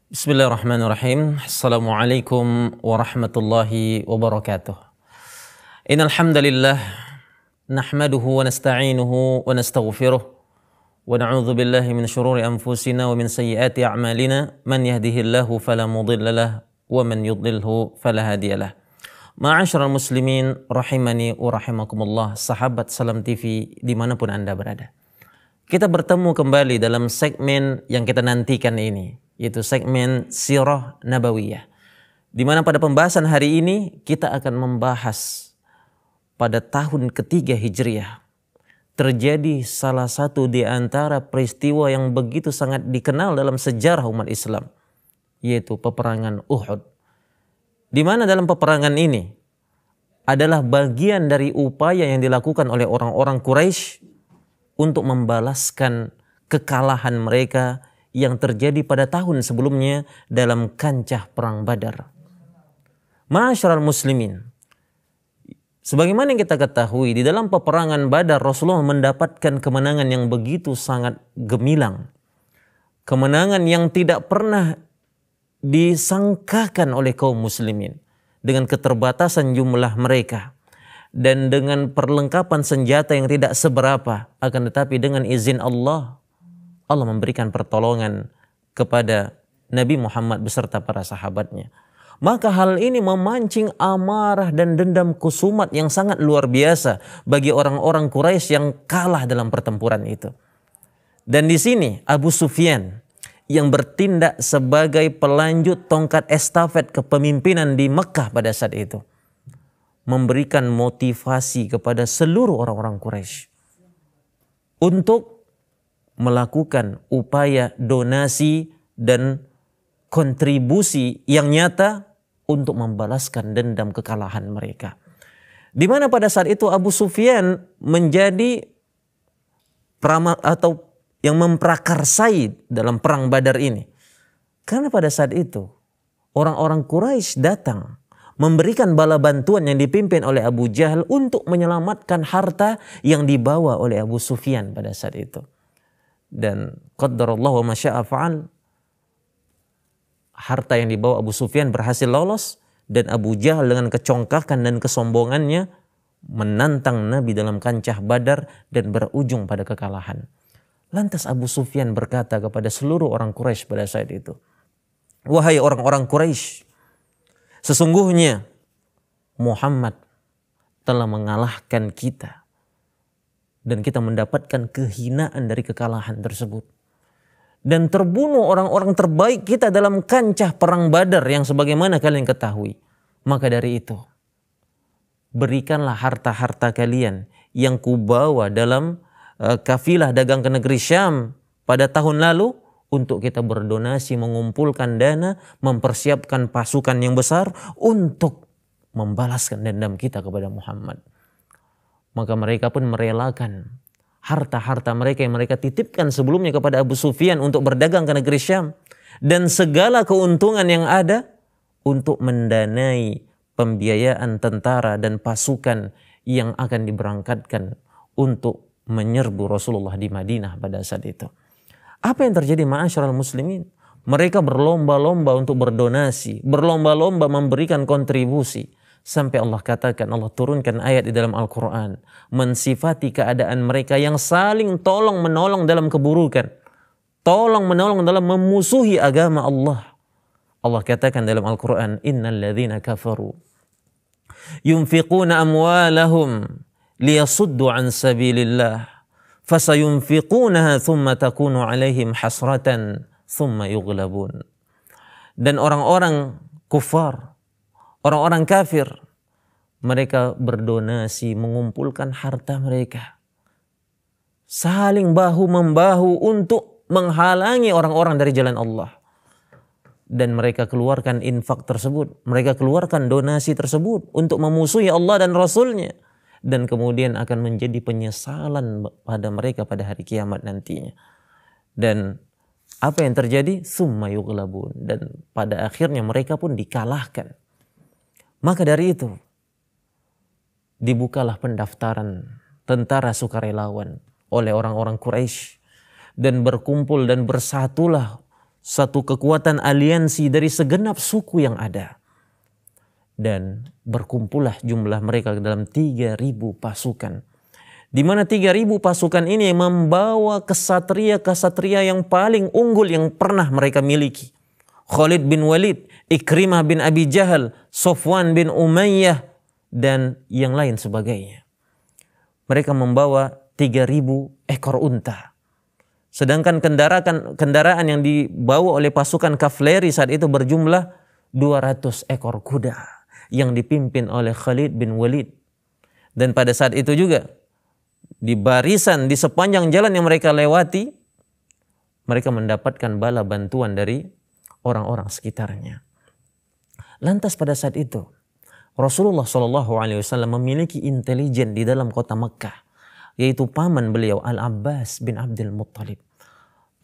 Bismillahirrahmanirrahim. Assalamualaikum warahmatullahi wabarakatuh. Innal hamdalillah nahmaduhu wa nasta'inuhu wa nastaghfiruh wa na'udzu billahi min shururi anfusina wa min sayyiati a'malina man yahdihillahu fala mudilla lahu wa man yudlilhu fala hadiyalah. Ma'asyiral muslimin rahimani wa rahimakumullah, sahabat Salam TV dimanapun Anda berada. Kita bertemu kembali dalam segmen yang kita nantikan ini, yaitu segmen Sirah Nabawiyah, di mana pada pembahasan hari ini kita akan membahas pada tahun ketiga Hijriah terjadi salah satu di antara peristiwa yang begitu sangat dikenal dalam sejarah umat Islam, yaitu peperangan Uhud. Di mana dalam peperangan ini adalah bagian dari upaya yang dilakukan oleh orang-orang Quraisy untuk membalaskan kekalahan mereka yang terjadi pada tahun sebelumnya dalam kancah perang Badar. Ma'asyiral muslimin, sebagaimana yang kita ketahui, di dalam peperangan Badar Rasulullah mendapatkan kemenangan yang begitu sangat gemilang. Kemenangan yang tidak pernah disangkakan oleh kaum muslimin dengan keterbatasan jumlah mereka dan dengan perlengkapan senjata yang tidak seberapa, akan tetapi dengan izin Allah memberikan pertolongan kepada Nabi Muhammad beserta para sahabatnya. Maka hal ini memancing amarah dan dendam kusumat yang sangat luar biasa bagi orang-orang Quraisy yang kalah dalam pertempuran itu. Dan di sini Abu Sufyan yang bertindak sebagai pelanjut tongkat estafet kepemimpinan di Mekah pada saat itu memberikan motivasi kepada seluruh orang-orang Quraisy untuk melakukan upaya donasi dan kontribusi yang nyata untuk membalaskan dendam kekalahan mereka. Di mana pada saat itu Abu Sufyan menjadi atau yang memprakarsai dalam perang Badar ini. Karena pada saat itu orang-orang Quraisy datang memberikan bala bantuan yang dipimpin oleh Abu Jahal untuk menyelamatkan harta yang dibawa oleh Abu Sufyan pada saat itu. Dan qaddarallahu wa masya'a fa'al, harta yang dibawa Abu Sufyan berhasil lolos, dan Abu Jahal dengan kecongkakan dan kesombongannya menantang Nabi dalam kancah Badar dan berujung pada kekalahan. Lantas Abu Sufyan berkata kepada seluruh orang Quraisy pada saat itu, "Wahai orang-orang Quraisy, sesungguhnya Muhammad telah mengalahkan kita dan kita mendapatkan kehinaan dari kekalahan tersebut. Dan terbunuh orang-orang terbaik kita dalam kancah perang Badar yang sebagaimana kalian ketahui. Maka dari itu, berikanlah harta-harta kalian yang kubawa dalam kafilah dagang ke negeri Syam pada tahun lalu untuk kita berdonasi, mengumpulkan dana, mempersiapkan pasukan yang besar untuk membalaskan dendam kita kepada Muhammad." Maka mereka pun merelakan harta-harta mereka yang mereka titipkan sebelumnya kepada Abu Sufyan untuk berdagang ke negeri Syam dan segala keuntungan yang ada untuk mendanai pembiayaan tentara dan pasukan yang akan diberangkatkan untuk menyerbu Rasulullah di Madinah pada saat itu. Apa yang terjadi ma'asyiral muslimin? Mereka berlomba-lomba untuk berdonasi, berlomba-lomba memberikan kontribusi. Sampai Allah katakan, Allah turunkan ayat di dalam Al-Quran mensifati keadaan mereka yang saling tolong menolong dalam keburukan, tolong menolong dalam memusuhi agama Allah. Allah katakan dalam Al-Quran, innal ladzina kafaru yunfiquna amwalahum liyasuddu an sabilillah fasayunfiqunaha thumma takunu alaihim hasratan thumma yughlabun. Dan orang-orang kufar, orang-orang kafir, mereka berdonasi, mengumpulkan harta mereka, saling bahu-membahu untuk menghalangi orang-orang dari jalan Allah. Dan mereka keluarkan infak tersebut, mereka keluarkan donasi tersebut untuk memusuhi Allah dan Rasulnya. dan kemudian akan menjadi penyesalan pada mereka pada hari kiamat nantinya. Dan apa yang terjadi? Summa yughlabun, dan pada akhirnya mereka pun dikalahkan. Maka dari itu dibukalah pendaftaran tentara sukarelawan oleh orang-orang Quraisy, dan berkumpul dan bersatulah satu kekuatan aliansi dari segenap suku yang ada. Dan berkumpullah jumlah mereka dalam 3.000 pasukan. Di mana 3.000 pasukan ini membawa kesatria-kesatria yang paling unggul yang pernah mereka miliki. Khalid bin Walid, Ikrimah bin Abi Jahal, Sofwan bin Umayyah, dan yang lain sebagainya. Mereka membawa 3.000 ekor unta. Sedangkan kendaraan yang dibawa oleh pasukan kavaleri saat itu berjumlah 200 ekor kuda yang dipimpin oleh Khalid bin Walid. Dan pada saat itu juga di barisan, di sepanjang jalan yang mereka lewati, mereka mendapatkan bala bantuan dari orang-orang sekitarnya. Lantas pada saat itu Rasulullah SAW memiliki intelijen di dalam kota Mekkah, yaitu paman beliau Al-Abbas bin Abdul Muttalib.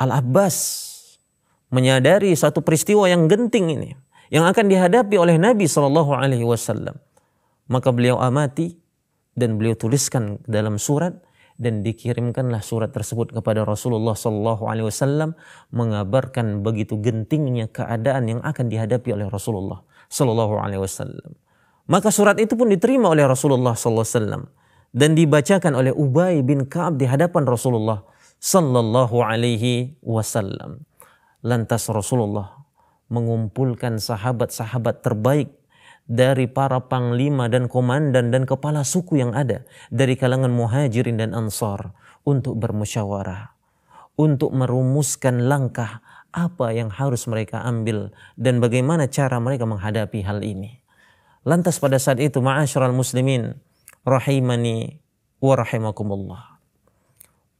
Al-Abbas menyadari satu peristiwa yang genting ini yang akan dihadapi oleh Nabi SAW. Maka beliau amati dan beliau tuliskan dalam surat, dan dikirimkanlah surat tersebut kepada Rasulullah SAW mengabarkan begitu gentingnya keadaan yang akan dihadapi oleh Rasulullah SAW. Maka surat itu pun diterima oleh Rasulullah SAW dan dibacakan oleh Ubay bin Ka'ab di hadapan Rasulullah SAW. Lantas Rasulullah mengumpulkan sahabat-sahabat terbaik dari para panglima dan komandan dan kepala suku yang ada dari kalangan muhajirin dan ansar untuk bermusyawarah, untuk merumuskan langkah apa yang harus mereka ambil dan bagaimana cara mereka menghadapi hal ini. Lantas pada saat itu, ma'asyiral muslimin rahimani wa rahimakumullah,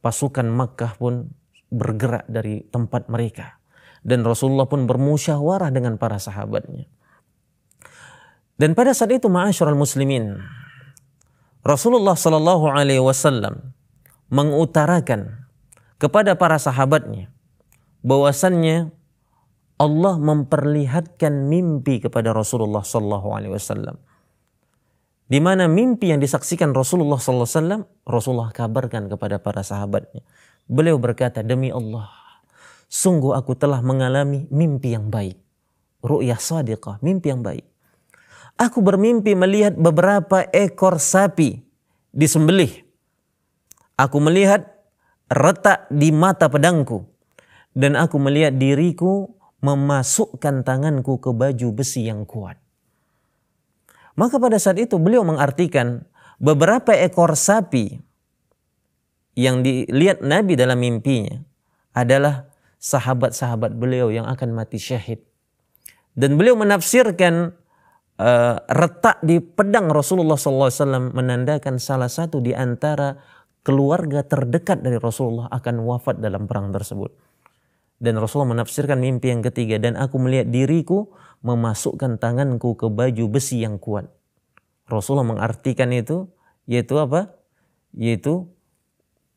pasukan Makkah pun bergerak dari tempat mereka. Dan Rasulullah pun bermusyawarah dengan para sahabatnya. Dan pada saat itu, ma'asyiral muslimin, Rasulullah SAW mengutarakan kepada para sahabatnya bahwasannya Allah memperlihatkan mimpi kepada Rasulullah SAW. Di mana mimpi yang disaksikan Rasulullah SAW, Rasulullah kabarkan kepada para sahabatnya. Beliau berkata, demi Allah, sungguh aku telah mengalami mimpi yang baik. Ru'yah shadiqah, mimpi yang baik. Aku bermimpi melihat beberapa ekor sapi disembelih. Aku melihat retak di mata pedangku. Dan aku melihat diriku memasukkan tanganku ke baju besi yang kuat. Maka pada saat itu beliau mengartikan beberapa ekor sapi yang dilihat Nabi dalam mimpinya adalah sahabat-sahabat beliau yang akan mati syahid. Dan beliau menafsirkan retak di pedang Rasulullah SAW menandakan salah satu di antara keluarga terdekat dari Rasulullah akan wafat dalam perang tersebut. Dan Rasulullah menafsirkan mimpi yang ketiga, dan aku melihat diriku memasukkan tanganku ke baju besi yang kuat. Rasulullah mengartikan itu, yaitu apa? Yaitu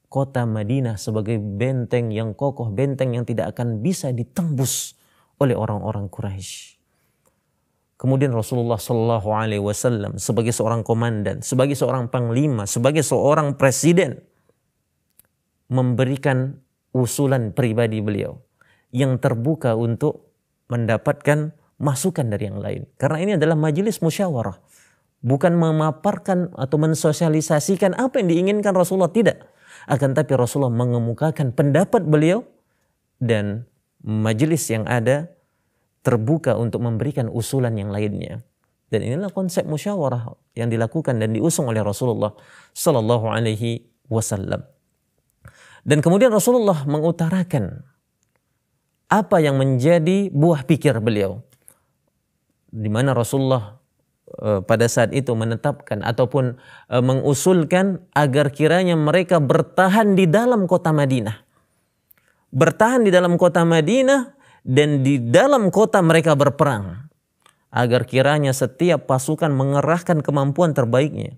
kota Madinah sebagai benteng yang kokoh, benteng yang tidak akan bisa ditembus oleh orang-orang Quraisy. Kemudian Rasulullah SAW sebagai seorang komandan, sebagai seorang panglima, sebagai seorang presiden memberikan usulan pribadi beliau yang terbuka untuk mendapatkan masukan dari yang lain. Karena ini adalah majelis musyawarah, bukan memaparkan atau mensosialisasikan apa yang diinginkan Rasulullah, tidak. Akan tapi Rasulullah mengemukakan pendapat beliau dan majelis yang ada terbuka untuk memberikan usulan yang lainnya. Dan inilah konsep musyawarah yang dilakukan dan diusung oleh Rasulullah sallallahu alaihi wasallam. Dan kemudian Rasulullah mengutarakan apa yang menjadi buah pikir beliau, di mana Rasulullah pada saat itu menetapkan ataupun mengusulkan agar kiranya mereka bertahan di dalam kota Madinah. Bertahan di dalam kota Madinah dan di dalam kota mereka berperang. Agar kiranya setiap pasukan mengerahkan kemampuan terbaiknya.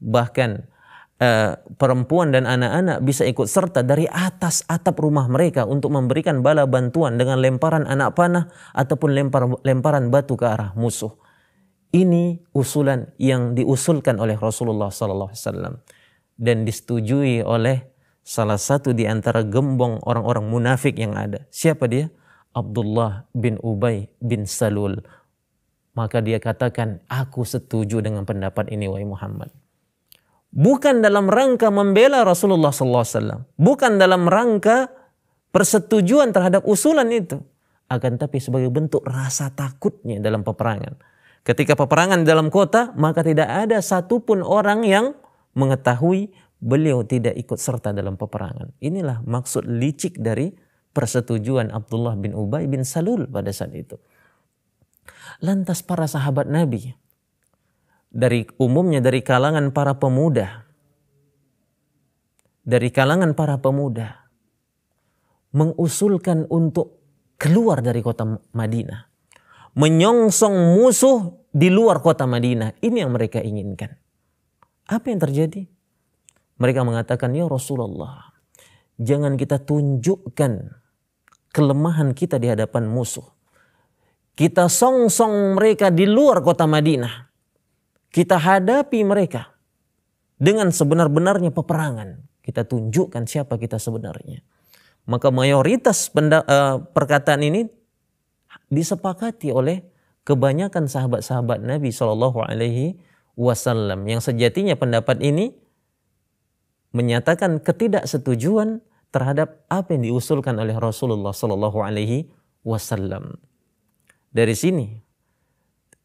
bahkan perempuan dan anak-anak bisa ikut serta dari atas atap rumah mereka untuk memberikan bala bantuan dengan lemparan anak panah ataupun lemparan batu ke arah musuh. Ini usulan yang diusulkan oleh Rasulullah SAW dan disetujui oleh salah satu di antara gembong orang-orang munafik yang ada. Siapa dia? Abdullah bin Ubay bin Salul. Maka dia katakan, aku setuju dengan pendapat ini wahai Muhammad. Bukan dalam rangka membela Rasulullah SAW, bukan dalam rangka persetujuan terhadap usulan itu, akan tapi sebagai bentuk rasa takutnya dalam peperangan. Ketika peperangan di dalam kota, maka tidak ada satupun orang yang mengetahui beliau tidak ikut serta dalam peperangan. Inilah maksud licik dari persetujuan Abdullah bin Ubay bin Salul pada saat itu. Lantas para sahabat Nabi, umumnya dari kalangan para pemuda, mengusulkan untuk keluar dari kota Madinah, menyongsong musuh di luar kota Madinah. Ini yang mereka inginkan. Apa yang terjadi? Mereka mengatakan, ya Rasulullah, jangan kita tunjukkan kelemahan kita di hadapan musuh. Kita songsong mereka di luar kota Madinah. Kita hadapi mereka dengan sebenar-benarnya peperangan. Kita tunjukkan siapa kita sebenarnya. Maka mayoritas perkataan ini disepakati oleh kebanyakan sahabat-sahabat Nabi SAW, yang sejatinya pendapat ini menyatakan ketidaksetujuan terhadap apa yang diusulkan oleh Rasulullah SAW. Dari sini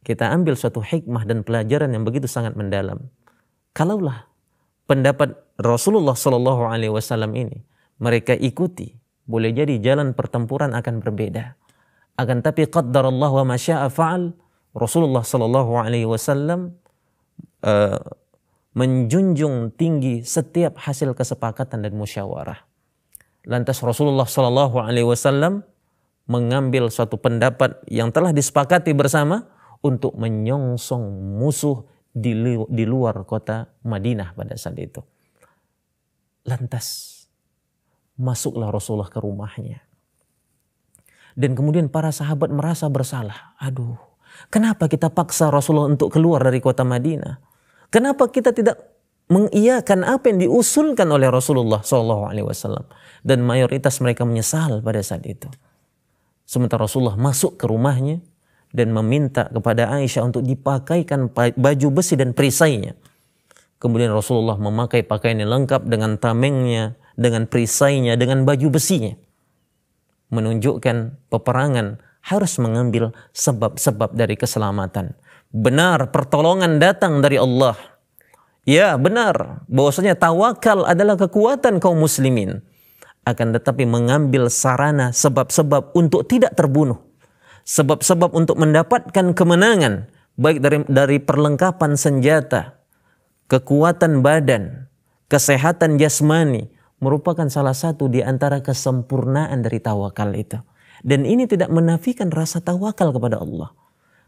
kita ambil suatu hikmah dan pelajaran yang begitu sangat mendalam. Kalaulah pendapat Rasulullah SAW ini mereka ikuti, boleh jadi jalan pertempuran akan berbeda. Akan tapi qaddarallahu wa ma syaa fa'al. Rasulullah SAW menjunjung tinggi setiap hasil kesepakatan dan musyawarah. Lantas Rasulullah SAW mengambil suatu pendapat yang telah disepakati bersama untuk menyongsong musuh di luar kota Madinah pada saat itu. Lantas masuklah Rasulullah ke rumahnya. Dan kemudian para sahabat merasa bersalah. Aduh, kenapa kita paksa Rasulullah untuk keluar dari kota Madinah? Kenapa kita tidak mengiyakan apa yang diusulkan oleh Rasulullah SAW? Dan mayoritas mereka menyesal pada saat itu. Sementara Rasulullah masuk ke rumahnya dan meminta kepada Aisyah untuk dipakaikan baju besi dan perisainya. Kemudian Rasulullah memakai pakaian yang lengkap dengan tamengnya, dengan perisainya, dengan baju besinya. Menunjukkan peperangan harus mengambil sebab-sebab dari keselamatan. Benar, pertolongan datang dari Allah. Ya, benar bahwasanya tawakal adalah kekuatan kaum muslimin. Akan tetapi mengambil sarana sebab-sebab untuk tidak terbunuh. Sebab-sebab untuk mendapatkan kemenangan. Baik dari perlengkapan senjata, kekuatan badan, kesehatan jasmani. Merupakan salah satu di antara kesempurnaan dari tawakal itu. Dan ini tidak menafikan rasa tawakal kepada Allah.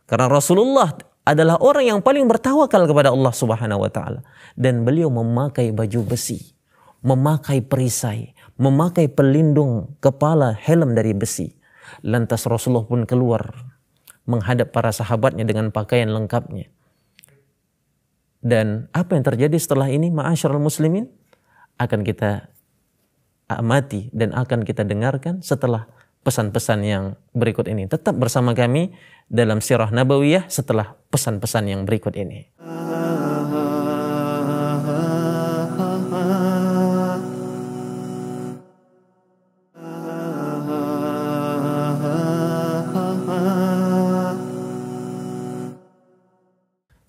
Karena Rasulullah adalah orang yang paling bertawakal kepada Allah Subhanahu wa taala. Dan beliau memakai baju besi, memakai perisai, memakai pelindung kepala, helm dari besi. Lantas Rasulullah pun keluar menghadap para sahabatnya dengan pakaian lengkapnya. Dan apa yang terjadi setelah ini, ma'asyiral muslimin, akan kita amati dan akan kita dengarkan setelah pesan-pesan yang berikut ini. Tetap bersama kami dalam Sirah Nabawiyah setelah pesan-pesan yang berikut ini.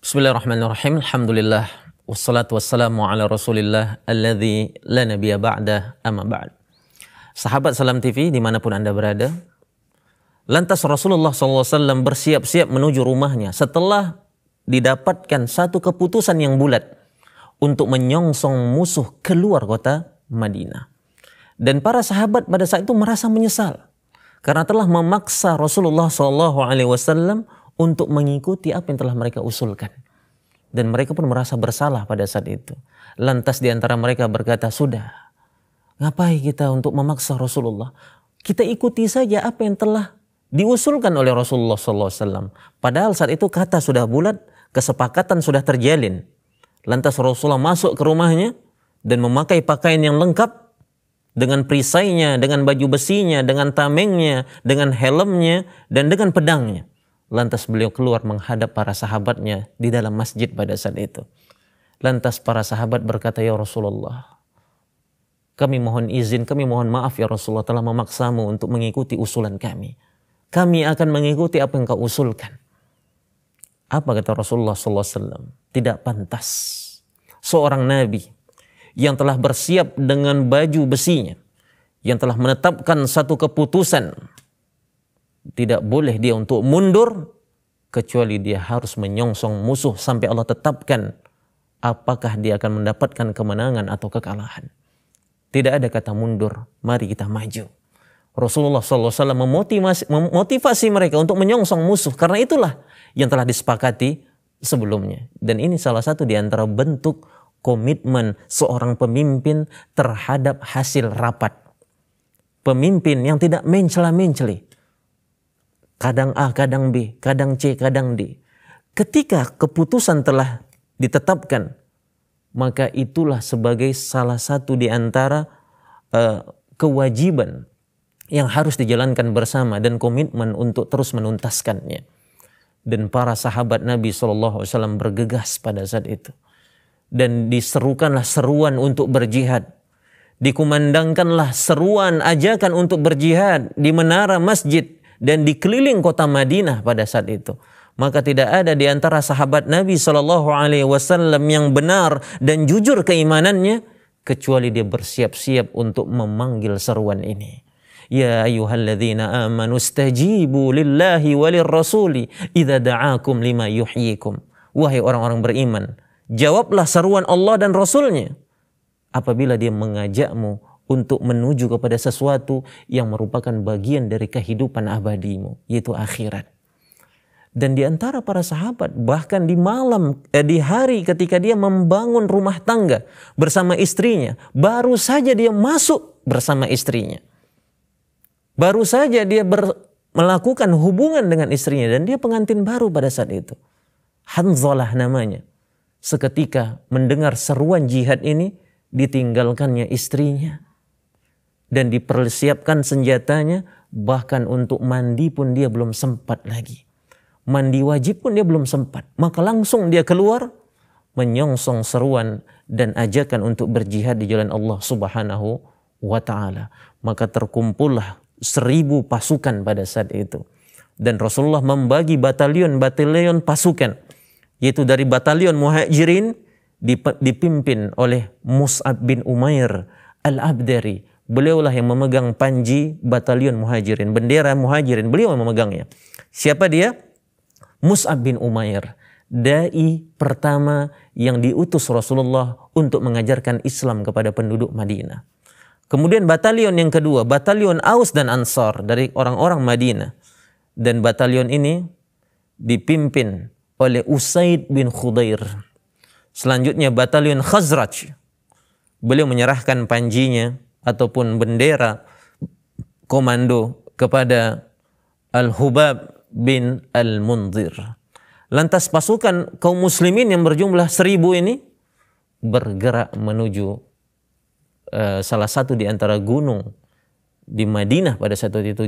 Bismillahirrahmanirrahim. Alhamdulillah. Wassalatu wassalamu ala rasulillah alladzi la nabiyya ba'dah amma ba'd. Sahabat Salam TV dimanapun Anda berada. Lantas Rasulullah SAW bersiap-siap menuju rumahnya setelah didapatkan satu keputusan yang bulat untuk menyongsong musuh keluar kota Madinah. Dan para sahabat pada saat itu merasa menyesal karena telah memaksa Rasulullah SAW untuk mengikuti apa yang telah mereka usulkan. dan mereka pun merasa bersalah pada saat itu. Lantas di antara mereka berkata, sudah, ngapain kita untuk memaksa Rasulullah? Kita ikuti saja apa yang telah diusulkan oleh Rasulullah SAW. Padahal saat itu kata sudah bulat, kesepakatan sudah terjalin. Lantas Rasulullah masuk ke rumahnya dan memakai pakaian yang lengkap dengan perisainya, dengan baju besinya, dengan tamengnya, dengan helmnya, dan dengan pedangnya. Lantas beliau keluar menghadap para sahabatnya di dalam masjid pada saat itu. Lantas para sahabat berkata, ya Rasulullah, kami mohon izin, kami mohon maaf ya Rasulullah telah memaksamu untuk mengikuti usulan kami. Kami akan mengikuti apa yang kau usulkan. Apa kata Rasulullah SAW? Tidak pantas seorang nabi yang telah bersiap dengan baju besinya, yang telah menetapkan satu keputusan, tidak boleh dia untuk mundur kecuali dia harus menyongsong musuh sampai Allah tetapkan apakah dia akan mendapatkan kemenangan atau kekalahan. Tidak ada kata mundur, mari kita maju. Rasulullah SAW memotivasi mereka untuk menyongsong musuh, karena itulah yang telah disepakati sebelumnya. Dan ini salah satu di antara bentuk komitmen seorang pemimpin terhadap hasil rapat. Pemimpin yang tidak mencela-menceli. Kadang A, kadang B, kadang C, kadang D. Ketika keputusan telah ditetapkan, maka itulah sebagai salah satu di antara kewajiban yang harus dijalankan bersama dan komitmen untuk terus menuntaskannya. Dan para sahabat Nabi SAW bergegas pada saat itu. Dan diserukanlah seruan untuk berjihad. Dikumandangkanlah seruan ajakan untuk berjihad di menara masjid dan di keliling kota Madinah pada saat itu. Maka tidak ada di antara sahabat Nabi SAW yang benar dan jujur keimanannya kecuali dia bersiap-siap untuk memanggil seruan ini. Ya ayyuhalladzina amanu stajibu lillahi walir rasuli idza da'akum lima yuhyikum. Wahai orang-orang beriman, jawablah seruan Allah dan Rasulnya apabila dia mengajakmu untuk menuju kepada sesuatu yang merupakan bagian dari kehidupan abadimu, yaitu akhirat. Dan di antara para sahabat, bahkan di hari ketika dia membangun rumah tangga bersama istrinya, baru saja dia masuk bersama istrinya. Baru saja dia melakukan hubungan dengan istrinya dan dia pengantin baru pada saat itu. Hanzalah namanya. Seketika mendengar seruan jihad ini, ditinggalkannya istrinya dan dipersiapkan senjatanya, bahkan untuk mandi pun dia belum sempat lagi. Mandi wajib pun dia belum sempat. Maka langsung dia keluar menyongsong seruan dan ajakan untuk berjihad di jalan Allah Subhanahu wa ta'ala. Maka terkumpullah 1000 pasukan pada saat itu. Dan Rasulullah membagi batalion-batalion pasukan, yaitu dari batalion Muhajirin dipimpin oleh Mus'ab bin Umair Al-Abdari. Beliaulah yang memegang panji batalion Muhajirin, bendera Muhajirin, beliau yang memegangnya. Siapa dia? Mus'ab bin Umair, dai pertama yang diutus Rasulullah untuk mengajarkan Islam kepada penduduk Madinah. Kemudian batalion yang kedua, batalion Aus dan Ansar dari orang-orang Madinah. Dan batalion ini dipimpin oleh Usaid bin Khudair. Selanjutnya batalion Khazraj. Beliau menyerahkan panjinya ataupun bendera komando kepada Al-Hubab bin Al-Mundhir. Lantas pasukan kaum muslimin yang berjumlah 1000 ini bergerak menuju salah satu di antara gunung di Madinah pada saat itu,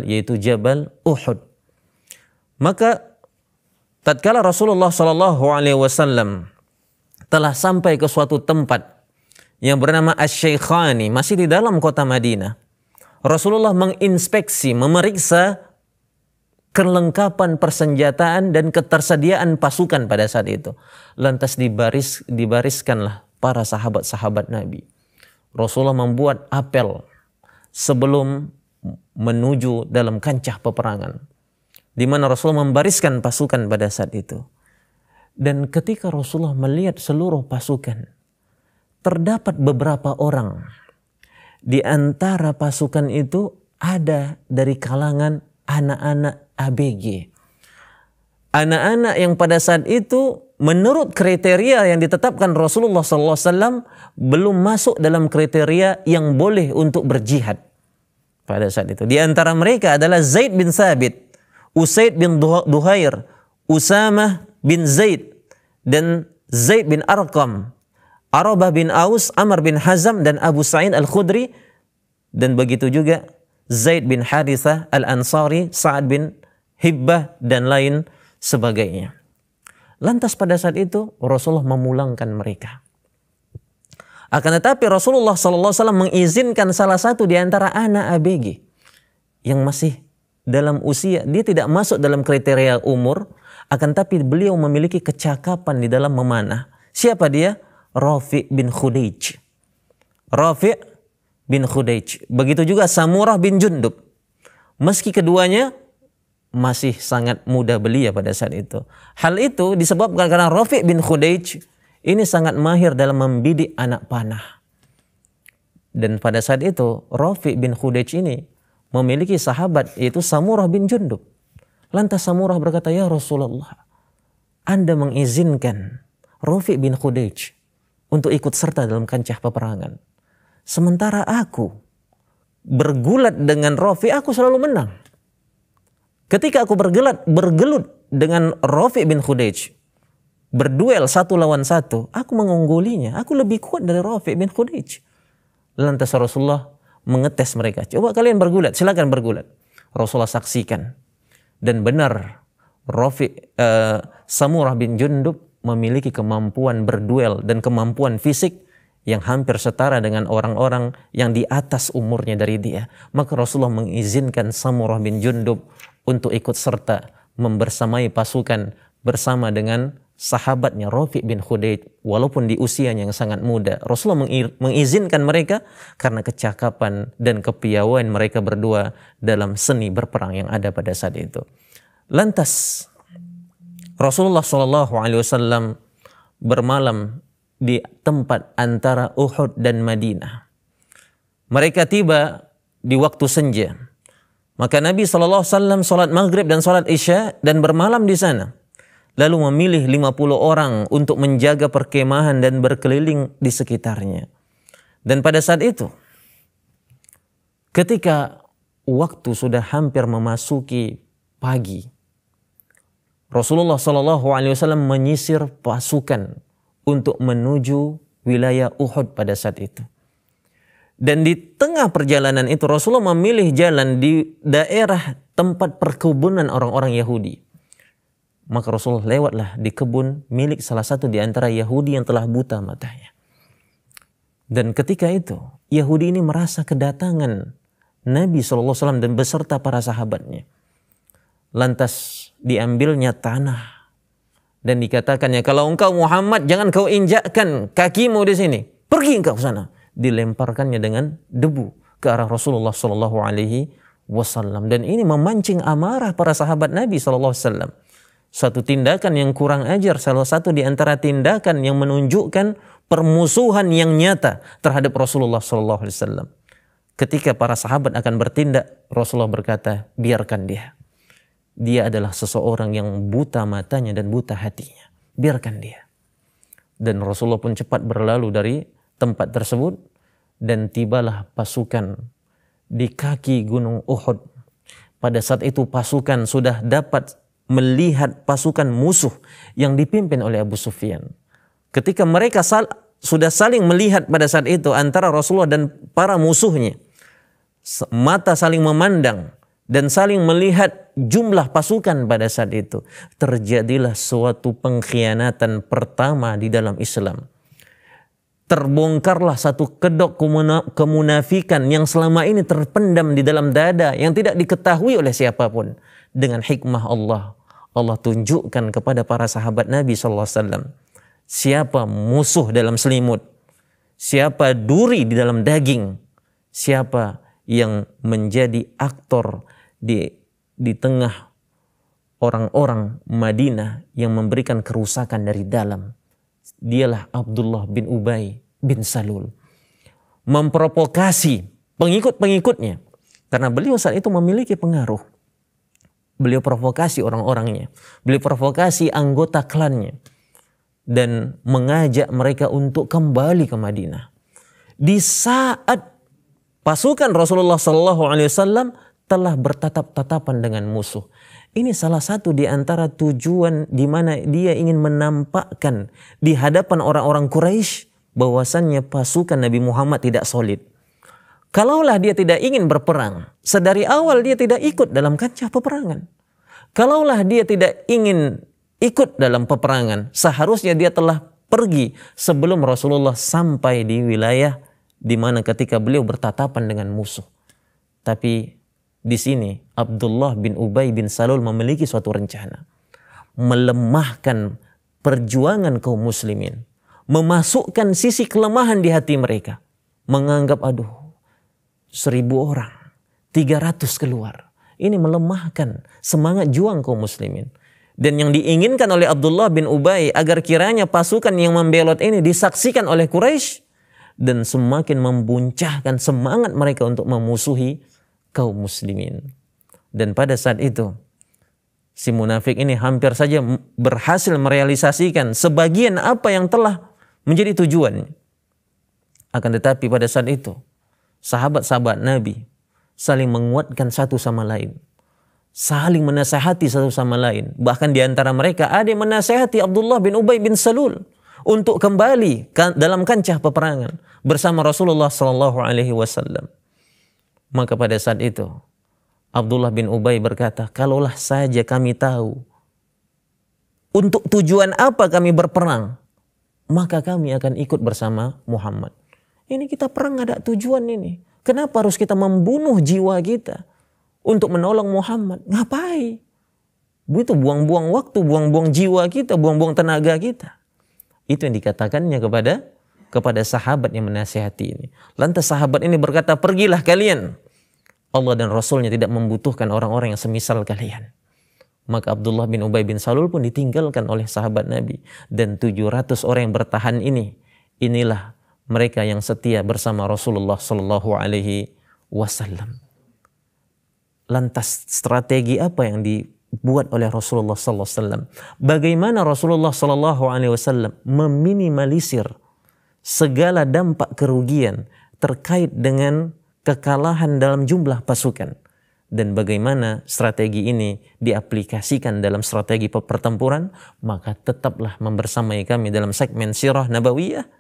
yaitu Jabal Uhud. Maka tatkala Rasulullah SAW telah sampai ke suatu tempat yang bernama Asy-Syaikhani, masih di dalam kota Madinah, Rasulullah menginspeksi, memeriksa kelengkapan persenjataan dan ketersediaan pasukan pada saat itu. Lantas dibariskanlah para sahabat-sahabat Nabi. Rasulullah membuat apel sebelum menuju dalam kancah peperangan, di mana Rasulullah membariskan pasukan pada saat itu. Dan ketika Rasulullah melihat seluruh pasukan, terdapat beberapa orang di antara pasukan itu ada dari kalangan anak-anak ABG. Anak-anak yang pada saat itu menurut kriteria yang ditetapkan Rasulullah SAW belum masuk dalam kriteria yang boleh untuk berjihad pada saat itu. Di antara mereka adalah Zaid bin Thabit, Usaid bin Duhair, Usamah bin Zaid, dan Zaid bin Arqam, Arabah bin Aus, Amr bin Hazam, dan Abu Sa'id al-Khudri, dan begitu juga Zaid bin Harithah al-Ansari, Sa'ad bin Hibbah, dan lain sebagainya. Lantas pada saat itu Rasulullah memulangkan mereka. Akan tetapi Rasulullah SAW mengizinkan salah satu di antara anak ABG yang masih dalam usia, dia tidak masuk dalam kriteria umur, akan tapi beliau memiliki kecakapan di dalam memanah. Siapa dia? Rafi' bin Khudayj. Rafi' bin Khudayj. Begitu juga Samurah bin Jundub. Meski keduanya masih sangat muda belia pada saat itu. Hal itu disebabkan karena Rafi' bin Khudayj ini sangat mahir dalam membidik anak panah. Dan pada saat itu Rafi' bin Khudayj ini memiliki sahabat yaitu Samurah bin Jundub. Lantas Samurah berkata, "Ya Rasulullah, Anda mengizinkan Rafi' bin Khudayj untuk ikut serta dalam kancah peperangan. Sementara aku bergulat dengan Rafi', aku selalu menang. Ketika aku bergelut dengan Rafi' bin Khudayj, berduel 1 lawan 1, aku mengunggulinya. Aku lebih kuat dari Rafi' bin Khudayj." Lantas Rasulullah mengetes mereka. "Coba kalian bergulat, silakan bergulat." Rasulullah saksikan. Dan benar, Samurah bin Jundub memiliki kemampuan berduel dan kemampuan fisik yang hampir setara dengan orang-orang yang di atas umurnya dari dia. Maka Rasulullah mengizinkan Samurah bin Jundub untuk ikut serta membersamai pasukan bersama dengan sahabatnya Rafi' bin Khudayj walaupun di usianya yang sangat muda. Rasulullah mengizinkan mereka karena kecakapan dan kepiawaian mereka berdua dalam seni berperang yang ada pada saat itu. Lantas Rasulullah SAW bermalam di tempat antara Uhud dan Madinah. Mereka tiba di waktu senja. Maka Nabi SAW salat maghrib dan salat isya dan bermalam di sana. Lalu memilih 50 orang untuk menjaga perkemahan dan berkeliling di sekitarnya. Dan pada saat itu, ketika waktu sudah hampir memasuki pagi, Rasulullah SAW menyisir pasukan untuk menuju wilayah Uhud pada saat itu. Dan di tengah perjalanan itu Rasulullah memilih jalan di daerah tempat perkebunan orang-orang Yahudi. Maka Rasulullah lewatlah di kebun milik salah satu di antara Yahudi yang telah buta matanya. Dan ketika itu Yahudi ini merasa kedatangan Nabi SAW dan beserta para sahabatnya. Lantas diambilnya tanah dan dikatakannya, "Kalau engkau Muhammad, jangan kau injakkan kakimu di sini. Pergi engkau ke sana." Dilemparkannya dengan debu ke arah Rasulullah SAW. Dan ini memancing amarah para sahabat Nabi SAW. Suatu tindakan yang kurang ajar, salah satu di antara tindakan yang menunjukkan permusuhan yang nyata terhadap Rasulullah SAW. Ketika para sahabat akan bertindak, Rasulullah berkata, "Biarkan dia. Dia adalah seseorang yang buta matanya dan buta hatinya. Biarkan dia." Dan Rasulullah pun cepat berlalu dari tempat tersebut dan tibalah pasukan di kaki gunung Uhud. Pada saat itu pasukan sudah dapat melihat pasukan musuh yang dipimpin oleh Abu Sufyan. Ketika mereka sudah saling melihat pada saat itu antara Rasulullah dan para musuhnya, mata saling memandang dan saling melihat jumlah pasukan pada saat itu, terjadilah suatu pengkhianatan pertama di dalam Islam. Terbongkarlah satu kedok kemunafikan yang selama ini terpendam di dalam dada, yang tidak diketahui oleh siapapun. Dengan hikmah Allah, Allah tunjukkan kepada para sahabat Nabi SAW siapa musuh dalam selimut, siapa duri di dalam daging, siapa yang menjadi aktor di tengah orang-orang Madinah yang memberikan kerusakan dari dalam. Dialah Abdullah bin Ubay bin Salul. Memprovokasi pengikut-pengikutnya. Karena beliau saat itu memiliki pengaruh. Beliau provokasi orang-orangnya. Beliau provokasi anggota klannya. dan mengajak mereka untuk kembali ke Madinah. Di saat pasukan Rasulullah SAW telah bertatap-tatapan dengan musuh. Ini salah satu di antara tujuan di mana dia ingin menampakkan di hadapan orang-orang Quraisy bahwasannya pasukan Nabi Muhammad tidak solid. Kalaulah dia tidak ingin berperang, sedari awal dia tidak ikut dalam kancah peperangan. Kalaulah dia tidak ingin ikut dalam peperangan, seharusnya dia telah pergi sebelum Rasulullah sampai di wilayah di mana ketika beliau bertatapan dengan musuh. Tapi di sini Abdullah bin Ubay bin Salul memiliki suatu rencana, melemahkan perjuangan kaum muslimin, memasukkan sisi kelemahan di hati mereka, menganggap 1.000 orang, 300 keluar. Ini melemahkan semangat juang kaum muslimin. Dan yang diinginkan oleh Abdullah bin Ubay agar kiranya pasukan yang membelot ini disaksikan oleh Quraisy dan semakin membuncahkan semangat mereka untuk memusuhi kaum muslimin. Dan pada saat itu si munafik ini hampir saja berhasil merealisasikan sebagian apa yang telah menjadi tujuannya. Akan tetapi pada saat itu sahabat-sahabat Nabi saling menguatkan satu sama lain, saling menasihati satu sama lain. Bahkan di antara mereka ada yang menasihati Abdullah bin Ubay bin Salul untuk kembali dalam kancah peperangan bersama Rasulullah SAW. Maka pada saat itu Abdullah bin Ubay berkata, kalaulah saja kami tahu untuk tujuan apa kami berperang, maka kami akan ikut bersama Muhammad. Ini kita perang ada tujuan ini. Kenapa harus kita membunuh jiwa kita untuk menolong Muhammad? Ngapain? Itu buang-buang waktu, buang-buang jiwa kita, buang-buang tenaga kita. Itu yang dikatakannya kepada sahabat yang menasihati ini. Lantas sahabat ini berkata, pergilah kalian. Allah dan Rasulnya tidak membutuhkan orang-orang yang semisal kalian. Maka Abdullah bin Ubay bin Salul pun ditinggalkan oleh sahabat Nabi. Dan 700 orang yang bertahan ini, inilah mereka yang setia bersama Rasulullah Sallallahu Alaihi Wasallam. Lantas strategi apa yang dibuat oleh Rasulullah Sallallahu Alaihi Wasallam? Bagaimana Rasulullah Sallallahu Alaihi Wasallam meminimalisir segala dampak kerugian terkait dengan kekalahan dalam jumlah pasukan? Dan bagaimana strategi ini diaplikasikan dalam strategi pertempuran? Maka tetaplah membersamai kami dalam segmen Sirah Nabawiyah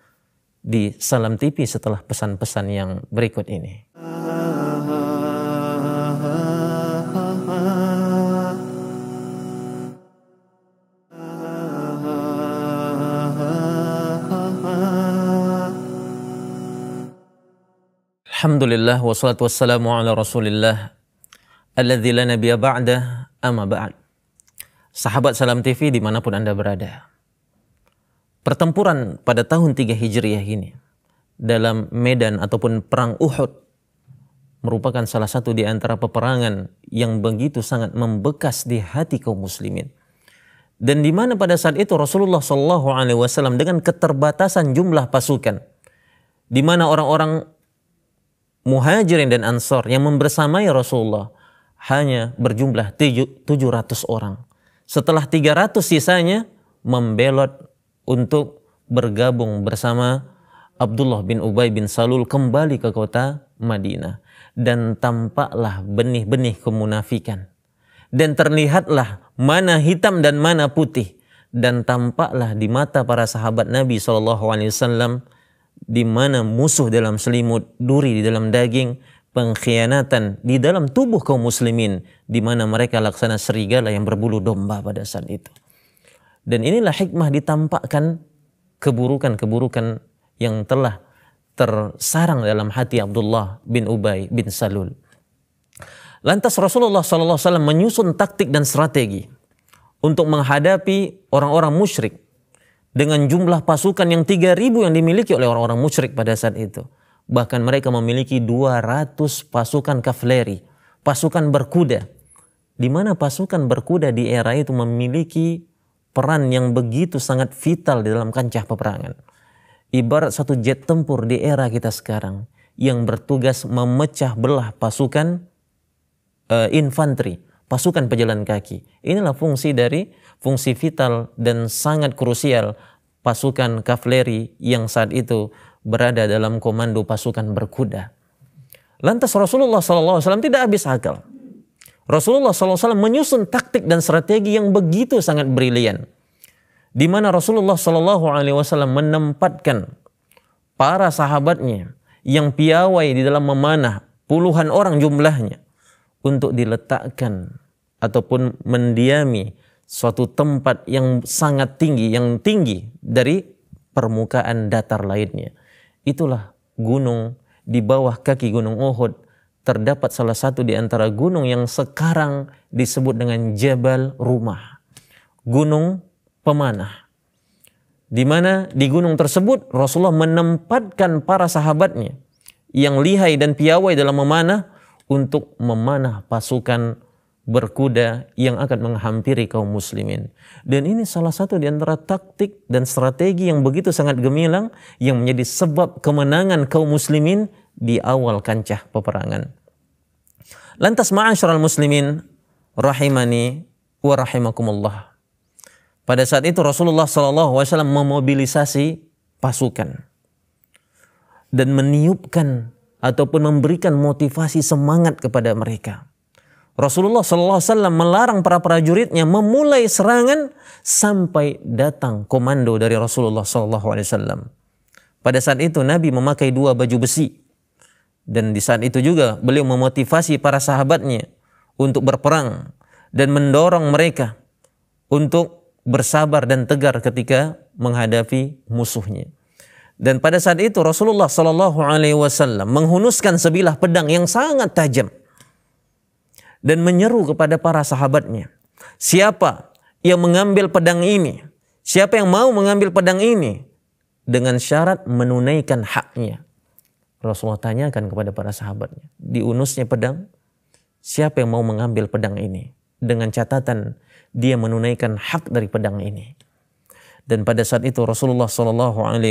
di Salam TV setelah pesan-pesan yang berikut ini. Alhamdulillah wassalatu wassalamu ala Rasulillah alladzi la nabiyya ba'da, amma ba'd. Sahabat Salam TV dimanapun Anda berada, pertempuran pada tahun 3 Hijriah ini dalam medan ataupun perang Uhud merupakan salah satu di antara peperangan yang begitu sangat membekas di hati kaum muslimin. Dan di mana pada saat itu Rasulullah SAW dengan keterbatasan jumlah pasukan, di mana orang-orang Muhajirin dan Ansar yang membersamai Rasulullah hanya berjumlah 700 orang. Setelah 300 sisanya membelot untuk bergabung bersama Abdullah bin Ubay bin Salul kembali ke kota Madinah. Dan tampaklah benih-benih kemunafikan. Dan terlihatlah mana hitam dan mana putih. Dan tampaklah di mata para sahabat Nabi SAW di mana musuh dalam selimut, duri di dalam daging, pengkhianatan di dalam tubuh kaum muslimin, di mana mereka laksana serigala yang berbulu domba pada saat itu. Dan inilah hikmah ditampakkan keburukan-keburukan yang telah tersarang dalam hati Abdullah bin Ubay bin Salul. Lantas Rasulullah SAW menyusun taktik dan strategi untuk menghadapi orang-orang musyrik dengan jumlah pasukan yang 3.000 yang dimiliki oleh orang-orang musyrik pada saat itu. Bahkan mereka memiliki 200 pasukan kavaleri, pasukan berkuda. Di mana pasukan berkuda di era itu memiliki peran yang begitu sangat vital di dalam kancah peperangan. Ibarat satu jet tempur di era kita sekarang yang bertugas memecah belah pasukan infanteri, pasukan pejalan kaki. Inilah fungsi vital dan sangat krusial pasukan kavaleri yang saat itu berada dalam komando pasukan berkuda. Lantas Rasulullah SAW tidak habis akal. Rasulullah SAW menyusun taktik dan strategi yang begitu sangat brilian, di mana Rasulullah SAW menempatkan para sahabatnya yang piawai di dalam memanah, puluhan orang jumlahnya, untuk diletakkan ataupun mendiami suatu tempat yang sangat tinggi, yang tinggi dari permukaan datar lainnya. Itulah gunung, di bawah kaki gunung Uhud terdapat salah satu di antara gunung yang sekarang disebut dengan Jabal Rumah, gunung pemanah. Di mana di gunung tersebut Rasulullah menempatkan para sahabatnya yang lihai dan piawai dalam memanah untuk memanah pasukan berkuda yang akan menghampiri kaum muslimin. Dan ini salah satu di antara taktik dan strategi yang begitu sangat gemilang yang menjadi sebab kemenangan kaum muslimin di awal kancah peperangan. Lantas ma'asyiral muslimin rahimani wa rahimakumullah. Pada saat itu Rasulullah SAW memobilisasi pasukan dan meniupkan ataupun memberikan motivasi semangat kepada mereka. Rasulullah SAW melarang para prajuritnya memulai serangan sampai datang komando dari Rasulullah SAW. Pada saat itu Nabi memakai 2 baju besi, dan di saat itu juga beliau memotivasi para sahabatnya untuk berperang dan mendorong mereka untuk bersabar dan tegar ketika menghadapi musuhnya. Dan pada saat itu Rasulullah SAW menghunuskan sebilah pedang yang sangat tajam dan menyeru kepada para sahabatnya, siapa yang mengambil pedang ini, siapa yang mau mengambil pedang ini, dengan syarat menunaikan haknya. Rasulullah tanyakan kepada para sahabatnya, diunusnya pedang, siapa yang mau mengambil pedang ini, dengan catatan dia menunaikan hak dari pedang ini. Dan pada saat itu Rasulullah SAW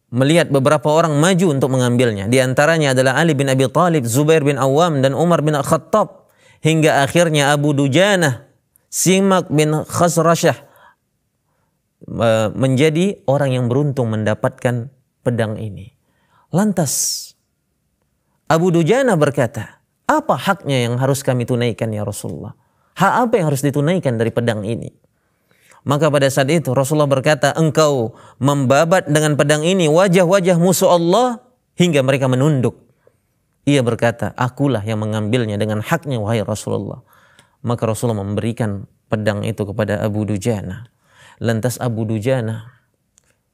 melihat beberapa orang maju untuk mengambilnya. Di antaranya adalah Ali bin Abi Thalib, Zubair bin Awam, dan Umar bin Al-Khattab. Hingga akhirnya Abu Dujanah, Simak bin Khazrashah menjadi orang yang beruntung mendapatkan pedang ini. Lantas Abu Dujanah berkata, apa haknya yang harus kami tunaikan ya Rasulullah? Hak apa yang harus ditunaikan dari pedang ini? Maka pada saat itu Rasulullah berkata, engkau membabat dengan pedang ini wajah-wajah musuh Allah hingga mereka menunduk. Ia berkata, akulah yang mengambilnya dengan haknya wahai Rasulullah. Maka Rasulullah memberikan pedang itu kepada Abu Dujanah. Lantas Abu Dujanah,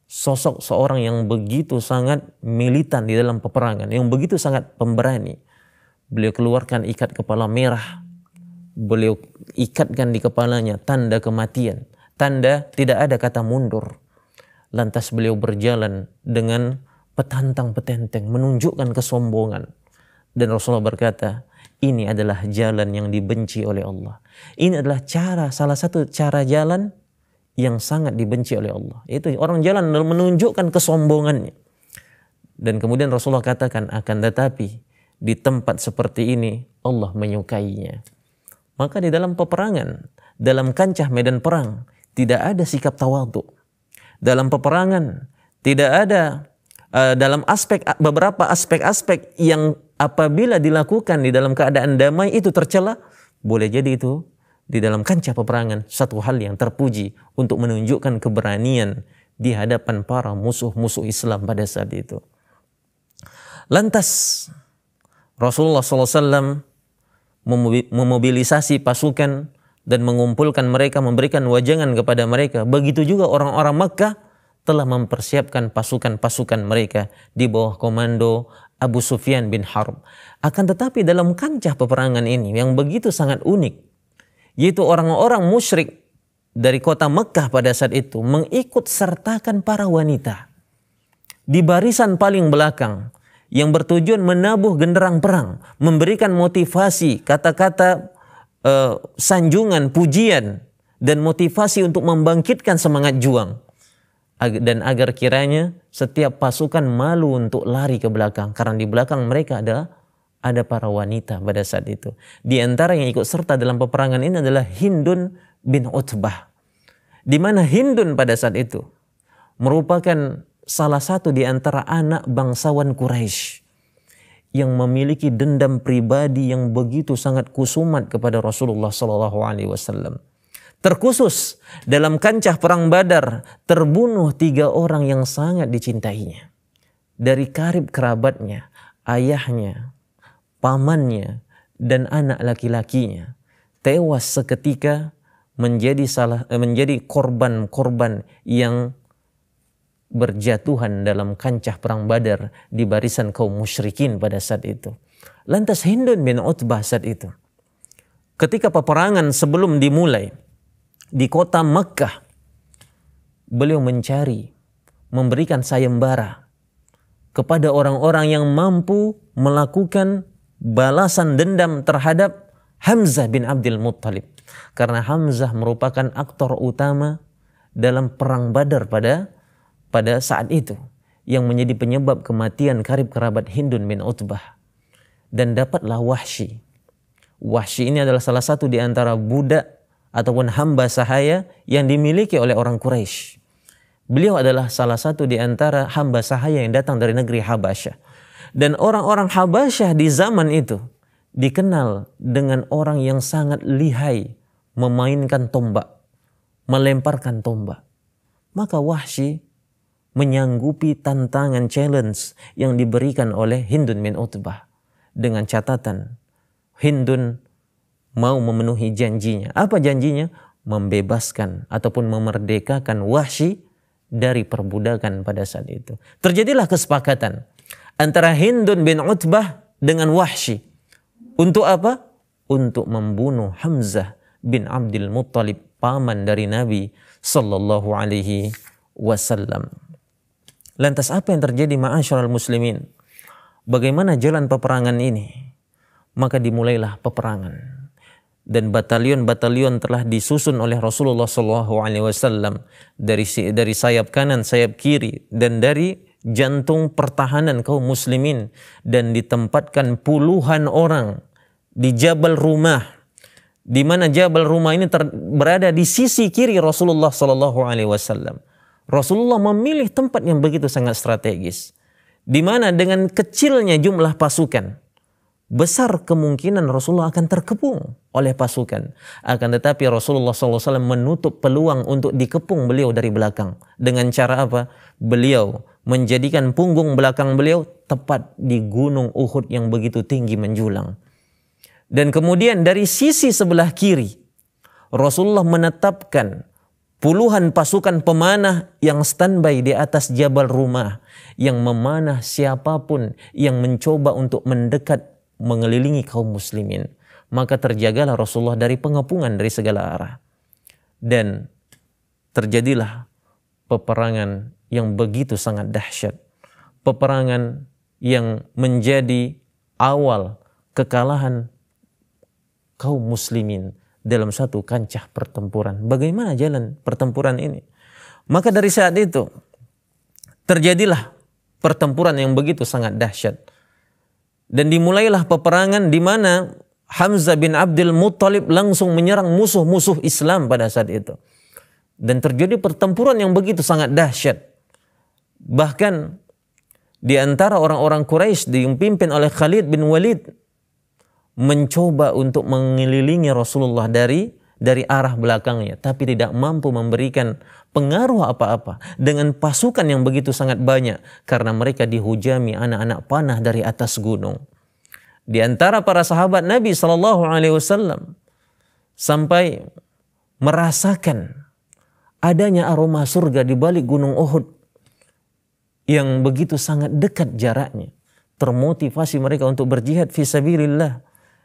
sosok seorang yang begitu sangat militan di dalam peperangan, yang begitu sangat pemberani. Beliau keluarkan ikat kepala merah. Beliau ikatkan di kepalanya tanda kematian. Tanda tidak ada kata mundur. Lantas beliau berjalan dengan petantang petenteng, menunjukkan kesombongan. Dan Rasulullah berkata, ini adalah jalan yang dibenci oleh Allah. Ini adalah salah satu cara jalan yang sangat dibenci oleh Allah. Itu orang jalan menunjukkan kesombongannya. Dan kemudian Rasulullah katakan, akan tetapi di tempat seperti ini Allah menyukainya. Maka di dalam peperangan, dalam kancah medan perang, tidak ada sikap tawadhu. Dalam peperangan tidak ada dalam beberapa aspek-aspek yang apabila dilakukan di dalam keadaan damai itu tercela, boleh jadi itu di dalam kancah peperangan satu hal yang terpuji untuk menunjukkan keberanian di hadapan para musuh-musuh Islam pada saat itu. Lantas Rasulullah SAW memobilisasi pasukan dan mengumpulkan mereka, memberikan wajangan kepada mereka. Begitu juga orang-orang Makkah telah mempersiapkan pasukan-pasukan mereka di bawah komando Abu Sufyan bin Harb. Akan tetapi dalam kancah peperangan ini yang begitu sangat unik, yaitu orang-orang musyrik dari kota Mekah pada saat itu mengikut sertakan para wanita di barisan paling belakang yang bertujuan menabuh genderang perang, memberikan motivasi, kata-kata sanjungan, pujian, dan motivasi untuk membangkitkan semangat juang. Dan agar kiranya setiap pasukan malu untuk lari ke belakang, karena di belakang mereka ada para wanita pada saat itu. Di antara yang ikut serta dalam peperangan ini adalah Hindun bin Utbah. di mana Hindun pada saat itu merupakan salah satu di antara anak bangsawan Quraisy yang memiliki dendam pribadi yang begitu sangat kusumat kepada Rasulullah SAW. Terkhusus dalam kancah perang Badar terbunuh 3 orang yang sangat dicintainya. Dari karib kerabatnya, ayahnya, pamannya, dan anak laki-lakinya tewas seketika menjadi korban-korban yang berjatuhan dalam kancah perang Badar di barisan kaum musyrikin pada saat itu. Lantas Hindun bin Utbah saat itu, ketika peperangan sebelum dimulai di kota Mekkah, beliau memberikan sayembara kepada orang-orang yang mampu melakukan balasan dendam terhadap Hamzah bin Abdul Muttalib. Karena Hamzah merupakan aktor utama dalam perang Badar pada saat itu, yang menjadi penyebab kematian karib kerabat Hindun bin Utbah. Dan dapatlah Wahsy. Wahsy ini adalah salah satu di antara budak ataupun hamba sahaya yang dimiliki oleh orang Quraisy. Beliau adalah salah satu di antara hamba sahaya yang datang dari negeri Habasyah. Dan orang-orang Habasyah di zaman itu dikenal dengan orang yang sangat lihai memainkan tombak, melemparkan tombak. Maka Wahsy menyanggupi tantangan challenge yang diberikan oleh Hindun bin Utbah dengan catatan Hindun mau memenuhi janjinya. Apa janjinya? Membebaskan ataupun memerdekakan Wahsy dari perbudakan pada saat itu. Terjadilah kesepakatan antara Hindun bin Utbah dengan Wahsy. Untuk apa? Untuk membunuh Hamzah bin Abdul Muttalib, paman dari Nabi sallallahu alaihi wasallam. Lantas apa yang terjadi ma'asyiral muslimin? Bagaimana jalan peperangan ini? Maka dimulailah peperangan. Dan batalion-batalion telah disusun oleh Rasulullah SAW dari sayap kanan, sayap kiri, dan dari jantung pertahanan kaum muslimin, dan ditempatkan puluhan orang di Jabal Rumah, di mana Jabal Rumah ini berada di sisi kiri Rasulullah SAW. Rasulullah memilih tempat yang begitu sangat strategis, di mana dengan kecilnya jumlah pasukan, besar kemungkinan Rasulullah akan terkepung oleh pasukan. Akan tetapi Rasulullah SAW menutup peluang untuk dikepung beliau dari belakang. Dengan cara apa? Beliau menjadikan punggung belakang beliau tepat di gunung Uhud yang begitu tinggi menjulang. Dan kemudian dari sisi sebelah kiri, Rasulullah menetapkan puluhan pasukan pemanah yang standby di atas Jabal Rumah, yang memanah siapapun yang mencoba untuk mendekat mengelilingi kaum muslimin. Maka terjagalah Rasulullah dari pengepungan dari segala arah. Dan terjadilah peperangan yang begitu sangat dahsyat. Peperangan yang menjadi awal kekalahan kaum muslimin dalam satu kancah pertempuran. Bagaimana jalan pertempuran ini? Maka dari saat itu terjadilah pertempuran yang begitu sangat dahsyat. Dan dimulailah peperangan di mana Hamzah bin Abdul Muttalib langsung menyerang musuh-musuh Islam pada saat itu. Dan terjadi pertempuran yang begitu sangat dahsyat. Bahkan di antara orang-orang Quraisy dipimpin oleh Khalid bin Walid mencoba untuk mengelilingi Rasulullah dari arah belakangnya, tapi tidak mampu memberikan pengaruh apa-apa dengan pasukan yang begitu sangat banyak, karena mereka dihujami anak-anak panah dari atas gunung. Di antara para sahabat Nabi SAW sampai merasakan adanya aroma surga di balik gunung Uhud yang begitu sangat dekat jaraknya. Termotivasi mereka untuk berjihad fisabilillah.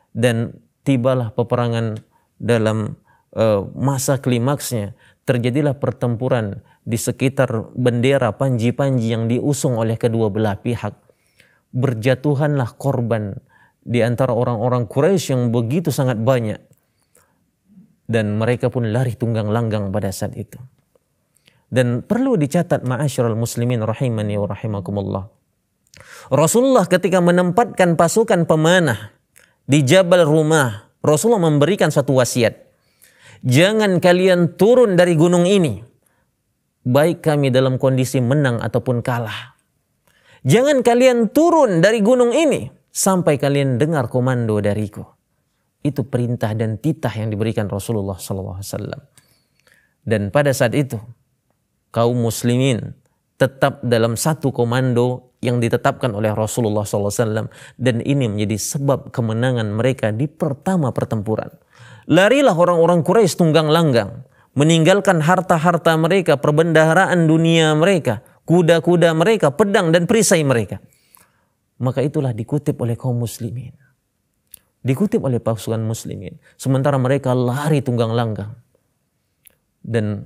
Dan tibalah peperangan dalam masa klimaksnya. Terjadilah pertempuran di sekitar bendera panji-panji yang diusung oleh kedua belah pihak. Berjatuhanlah korban di antara orang-orang Quraisy yang begitu sangat banyak. Dan mereka pun lari tunggang langgang pada saat itu. Dan perlu dicatat ma'asyiral muslimin rahimani wa rahimakumullah. Rasulullah ketika menempatkan pasukan pemanah di Jabal Rumah, Rasulullah memberikan suatu wasiat, Jangan kalian turun dari gunung ini, baik kami dalam kondisi menang ataupun kalah. Jangan kalian turun dari gunung ini sampai kalian dengar komando dariku. Itu perintah dan titah yang diberikan Rasulullah SAW. Dan pada saat itu, kaum muslimin tetap dalam satu komando yang ditetapkan oleh Rasulullah SAW. Dan ini menjadi sebab kemenangan mereka di pertama pertempuran. Larilah orang-orang Quraisy tunggang langgang, meninggalkan harta-harta mereka, perbendaharaan dunia mereka, kuda-kuda mereka, pedang dan perisai mereka. Maka itulah dikutip oleh kaum muslimin, dikutip oleh pasukan muslimin. Sementara mereka lari tunggang langgang. Dan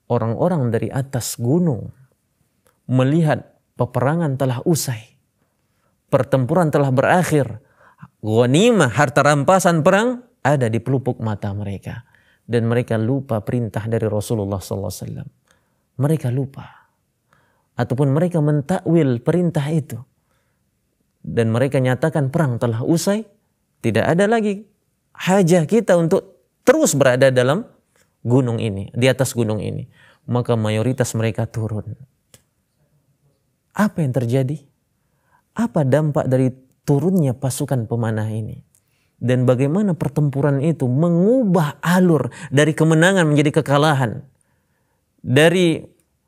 orang-orang dari atas gunung melihat peperangan telah usai, pertempuran telah berakhir, ghanimah, harta rampasan perang ada di pelupuk mata mereka. Dan mereka lupa perintah dari Rasulullah SAW. Mereka lupa. Ataupun mereka mentakwil perintah itu. Dan mereka nyatakan perang telah usai. Tidak ada lagi hajah kita untuk terus berada dalam gunung ini, di atas gunung ini. Maka mayoritas mereka turun. Apa yang terjadi? Apa dampak dari turunnya pasukan pemanah ini? Dan bagaimana pertempuran itu mengubah alur dari kemenangan menjadi kekalahan. Dari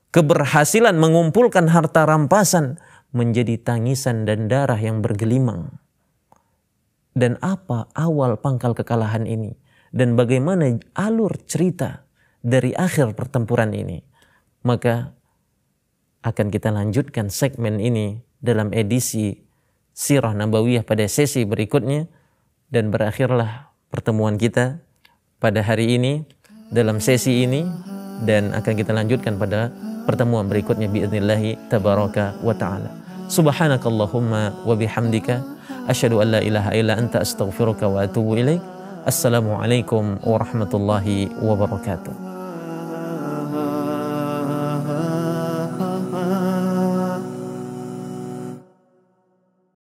keberhasilan mengumpulkan harta rampasan menjadi tangisan dan darah yang bergelimang. Dan apa awal pangkal kekalahan ini? Dan bagaimana alur cerita dari akhir pertempuran ini? Maka akan kita lanjutkan segmen ini dalam edisi Sirah Nabawiyah pada sesi berikutnya. Dan berakhirlah pertemuan kita pada hari ini dalam sesi ini, dan akan kita lanjutkan pada pertemuan berikutnya biidznillah tabaraka wa ta'ala. Subhanakallahumma wa bihamdika asyhadu an la ilaha illa anta astaghfiruka wa atubu ilaik. Assalamualaikum warahmatullahi wabarakatuh.